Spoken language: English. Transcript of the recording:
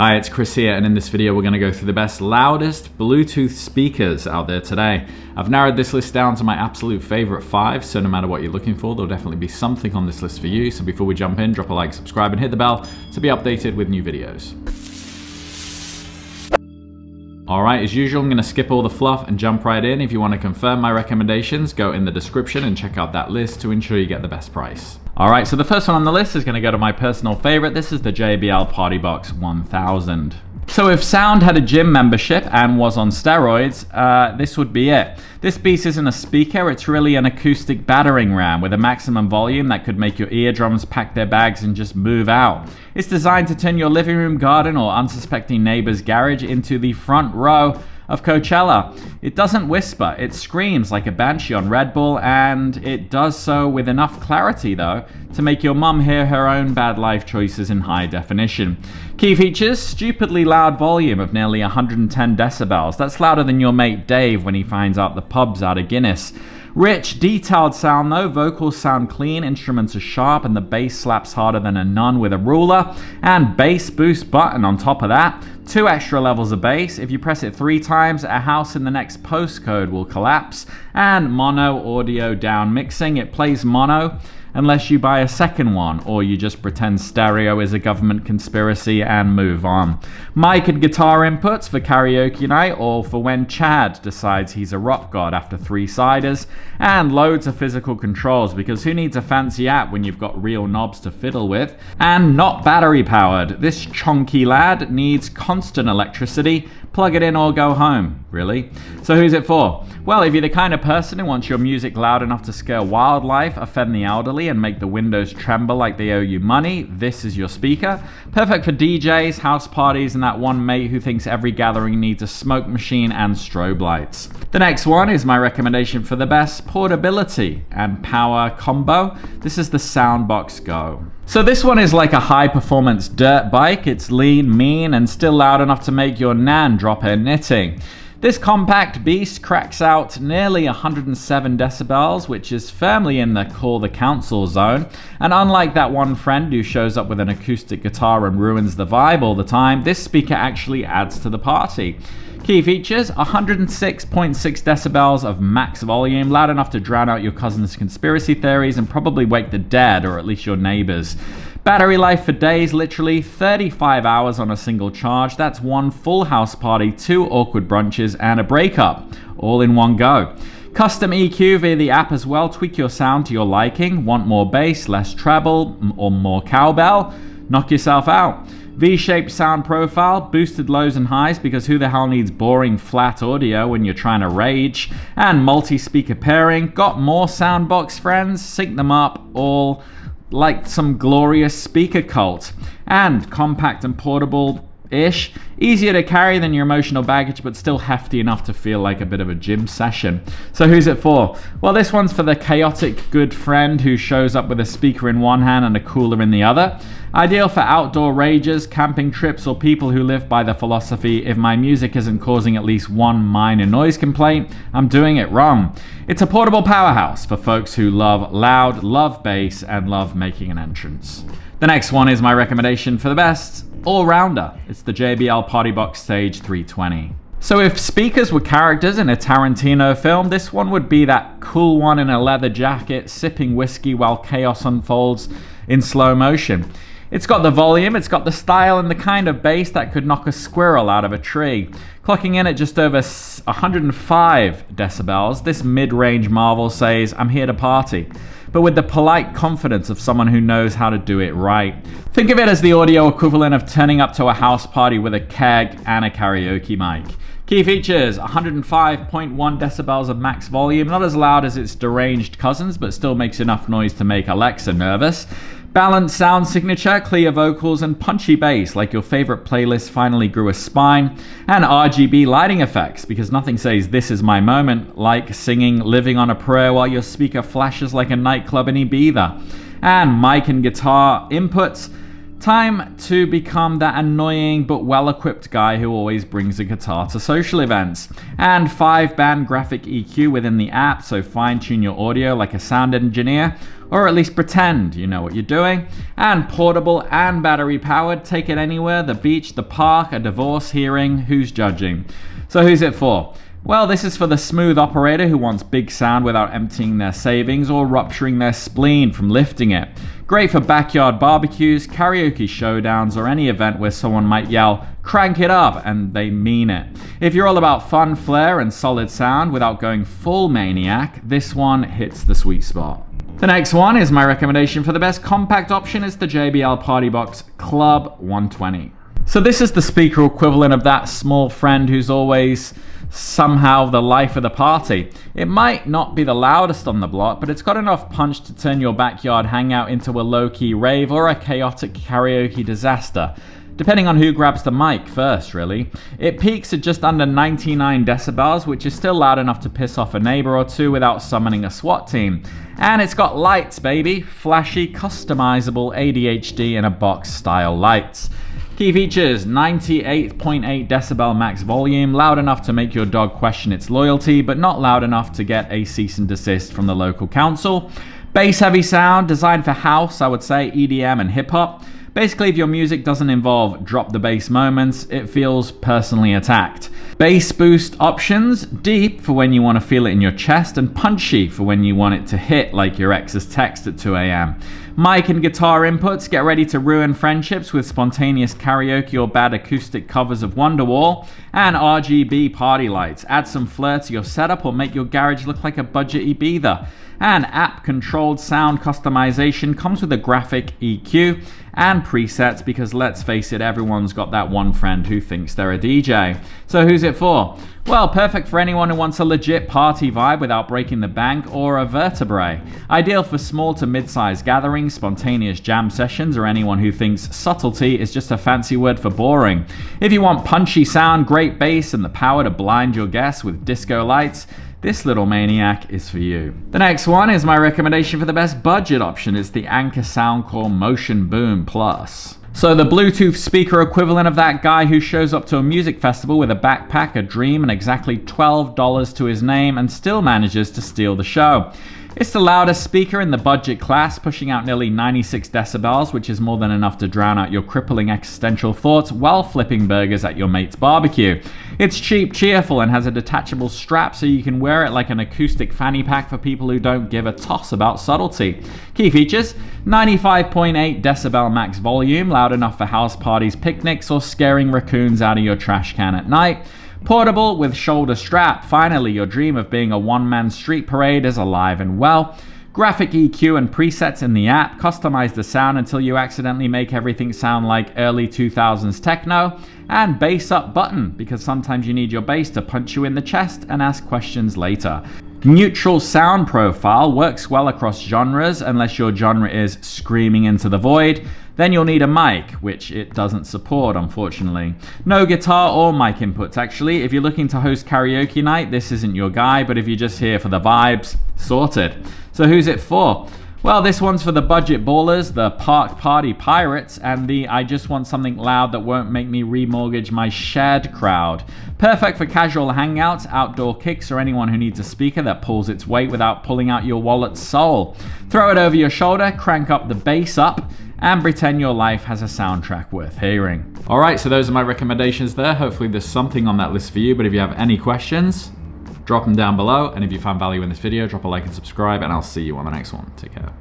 Hi, it's Chris here, and in this video we're going to go through the best loudest Bluetooth speakers out there today. I've narrowed this list down to my absolute favorite 5, so no matter what you're looking for, there'll definitely be something on this list for you. So before we jump in, drop a like, subscribe, and hit the bell to be updated with new videos. Alright, as usual, I'm going to skip all the fluff and jump right in. If you want to confirm my recommendations, go in the description and check out that list to ensure you get the best price. Alright, so the first one on the list is going to go to my personal favorite. This is the JBL PartyBox 1000. So if sound had a gym membership and was on steroids, this would be it. This beast isn't a speaker, it's really an acoustic battering ram with a maximum volume that could make your eardrums pack their bags and just move out. It's designed to turn your living room, garden, or unsuspecting neighbor's garage into the front row of Coachella. It doesn't whisper, it screams like a banshee on Red Bull, and it does so with enough clarity though to make your mum hear her own bad life choices in high definition. Key features: stupidly loud volume of nearly 110 decibels. That's louder than your mate Dave when he finds out the pub's out of Guinness. Rich, detailed sound though, vocals sound clean, instruments are sharp, and the bass slaps harder than a nun with a ruler. And bass boost button on top of that. 2 extra levels of bass. If you press it 3 times, a house in the next postcode will collapse. And mono audio down mixing. It plays mono unless you buy a second one, or you just pretend stereo is a government conspiracy and move on. Mic and guitar inputs for karaoke night, or for when Chad decides he's a rock god after 3 ciders, and loads of physical controls, because who needs a fancy app when you've got real knobs to fiddle with? And not battery powered. This chonky lad needs constant electricity. Plug it in or go home, really. So who's it for? Well, if you're the kind of person who wants your music loud enough to scare wildlife, offend the elderly, and make the windows tremble like they owe you money, this is your speaker. Perfect for DJs, house parties, and that one mate who thinks every gathering needs a smoke machine and strobe lights. The next one is my recommendation for the best portability and power combo. This is the Soundboks Go. So this one is like a high-performance dirt bike. It's lean, mean, and still loud enough to make your nan drop her knitting. This compact beast cracks out nearly 107 decibels, which is firmly in the call the council zone. And unlike that one friend who shows up with an acoustic guitar and ruins the vibe all the time, this speaker actually adds to the party. Key features: 106.6 decibels of max volume, loud enough to drown out your cousin's conspiracy theories and probably wake the dead, or at least your neighbors. Battery life for days, literally 35 hours on a single charge. That's 1 full house party, 2 awkward brunches, and a breakup, all in one go. Custom EQ via the app as well. Tweak your sound to your liking. Want more bass, less treble, or more cowbell? Knock yourself out. V-shaped sound profile, boosted lows and highs, because who the hell needs boring flat audio when you're trying to rage? And multi-speaker pairing. Got more Soundboks friends? Sync them up all like some glorious speaker cult. And compact and portable-ish. Easier to carry than your emotional baggage, but still hefty enough to feel like a bit of a gym session. So who's it for? Well, this one's for the chaotic good friend who shows up with a speaker in one hand and a cooler in the other. Ideal for outdoor rages, camping trips, or people who live by the philosophy, if my music isn't causing at least one minor noise complaint, I'm doing it wrong. It's a portable powerhouse for folks who love loud, love bass, and love making an entrance. The next one is my recommendation for the best all-rounder. It's the JBL PartyBox Stage 320. So if speakers were characters in a Tarantino film, this one would be that cool one in a leather jacket, sipping whiskey while chaos unfolds in slow motion. It's got the volume, it's got the style, and the kind of bass that could knock a squirrel out of a tree. Clocking in at just over 105 decibels, this mid-range marvel says, "I'm here to party," but with the polite confidence of someone who knows how to do it right. Think of it as the audio equivalent of turning up to a house party with a keg and a karaoke mic. Key features: 105.1 decibels of max volume, not as loud as its deranged cousins, but still makes enough noise to make Alexa nervous. Balanced sound signature, clear vocals, and punchy bass like your favorite playlist finally grew a spine. And RGB lighting effects, because nothing says "this is my moment" like singing "Living on a Prayer" while your speaker flashes like a nightclub in Ibiza. And mic and guitar inputs. Time to become that annoying but well-equipped guy who always brings a guitar to social events. And 5-band graphic EQ within the app, so fine-tune your audio like a sound engineer. or at least pretend you know what you're doing. And portable and battery powered, take it anywhere, the beach, the park, a divorce hearing, who's judging? So who's it for? Well, this is for the smooth operator who wants big sound without emptying their savings or rupturing their spleen from lifting it. Great for backyard barbecues, karaoke showdowns, or any event where someone might yell, "Crank it up," and they mean it. If you're all about fun, flair, and solid sound without going full maniac, this one hits the sweet spot. The next one is my recommendation for the best compact option. It's the JBL PartyBox Club 120. So this is the speaker equivalent of that small friend who's always somehow the life of the party. It might not be the loudest on the block, but it's got enough punch to turn your backyard hangout into a low-key rave or a chaotic karaoke disaster, depending on who grabs the mic first, really. It peaks at just under 99 decibels, which is still loud enough to piss off a neighbor or two without summoning a SWAT team. And it's got lights, baby. Flashy, customizable ADHD in a box style lights. Key features: 98.8 decibel max volume, loud enough to make your dog question its loyalty, but not loud enough to get a cease and desist from the local council. Bass heavy sound, designed for house, I would say, EDM and hip hop. Basically, if your music doesn't involve drop the bass moments, it feels personally attacked. Bass boost options: deep for when you want to feel it in your chest, and punchy for when you want it to hit like your ex's text at 2 a.m. Mic and guitar inputs: get ready to ruin friendships with spontaneous karaoke or bad acoustic covers of Wonderwall. And RGB party lights: add some flair to your setup or make your garage look like a budget Ibiza. And app-controlled sound customization comes with a graphic EQ and presets, because let's face it, everyone's got that one friend who thinks they're a DJ. So who's it for? Well, perfect for anyone who wants a legit party vibe without breaking the bank or a vertebrae. Ideal for small to mid-sized gatherings, spontaneous jam sessions, or anyone who thinks subtlety is just a fancy word for boring. If you want punchy sound, great bass, and the power to blind your guests with disco lights, this little maniac is for you. The next one is my recommendation for the best budget option. It's the Anker Soundcore Motion Boom Plus. So the Bluetooth speaker equivalent of that guy who shows up to a music festival with a backpack, a dream, and exactly $12 to his name and still manages to steal the show. It's the loudest speaker in the budget class, pushing out nearly 96 decibels, which is more than enough to drown out your crippling existential thoughts while flipping burgers at your mate's barbecue. It's cheap, cheerful, and has a detachable strap so you can wear it like an acoustic fanny pack for people who don't give a toss about subtlety. Key features: 95.8 decibel max volume, loud enough for house parties, picnics, or scaring raccoons out of your trash can at night. Portable with shoulder strap. Finally, your dream of being a one-man street parade is alive and well. Graphic EQ and presets in the app. Customize the sound until you accidentally make everything sound like early 2000s techno. And bass up button, because sometimes you need your bass to punch you in the chest and ask questions later. Neutral sound profile, works well across genres unless your genre is screaming into the void. Then you'll need a mic, which it doesn't support, unfortunately. No guitar or mic inputs, actually. If you're looking to host karaoke night, this isn't your guy, but if you're just here for the vibes, sorted. So who's it for? Well, this one's for the budget ballers, the park party pirates, and the I just want something loud that won't make me remortgage my shed crowd. Perfect for casual hangouts, outdoor kicks, or anyone who needs a speaker that pulls its weight without pulling out your wallet's soul. Throw it over your shoulder, crank up the bass up, and pretend your life has a soundtrack worth hearing. Alright, so those are my recommendations there. Hopefully there's something on that list for you, but if you have any questions, drop them down below, and if you found value in this video, drop a like and subscribe, and I'll see you on the next one. Take care.